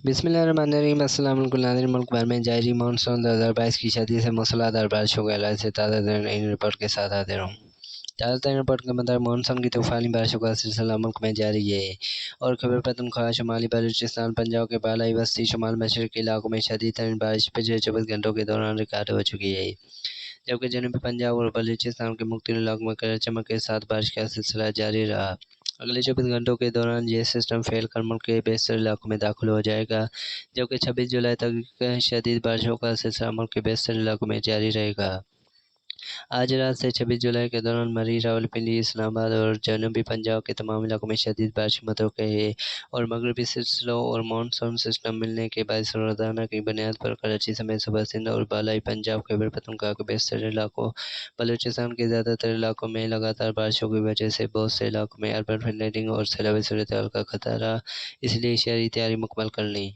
بسم اللہ الرحمن الرحیم۔ السلام علیکم ناظرین، ملک بھر میں جاری مانسون 2022 کی شدید سے مسلسل بارشوں کے حوالے سے تازہ ترین رپورٹ کے ساتھ حاضر ہوں۔ تازہ ترین رپورٹ کے مطابق مانسون کی طوفانی بارشوں کا سلسلہ ملک میں جاری ہے اور خیبر پختونخوا، شمالی بلوچستان، پنجاب کے بالائی وسطی شمال مشرقی علاقوں میں شدید ترین بارش پچھلے 24 گھنٹوں کے دوران ریکارڈ ہو چکی ہے، جبکہ جنوبی پنجاب اور بلوچستان کے مختلف علاقوں میں گرج چمک کے ساتھ بارش کا سلسلہ جاری رہا۔ اگلے 24 گھنٹوں کے دوران یہ سسٹم پھیل کر ملک کے بیشتر علاقوں میں داخل ہو جائے گا، جبکہ 26 جولائی تک شدید بارشوں کا سلسلہ ملک کے بیشتر علاقوں میں جاری رہے گا۔ آج رات سے 26 جولائی کے دوران مری، راولپنڈی، اسلام آباد اور جنوبی پنجاب کے تمام علاقوں میں شدید بارش متوقع ہے اور مغربی سلسلوں اور مانسون سسٹم ملنے کے باعث روزانہ کی بنیاد پر کراچی سمیت صوبہ سندھ اور بالائی پنجاب، خیبر پختونخوا کے بیشتر علاقوں، بلوچستان کے زیادہ تر علاقوں میں لگاتار بارشوں کی وجہ سے بہت سے علاقوں میں اربن فلڈنگ اور سیلابی صورتحال کا خطرہ، اس لیے شہری تیاری مکمل کر لیں۔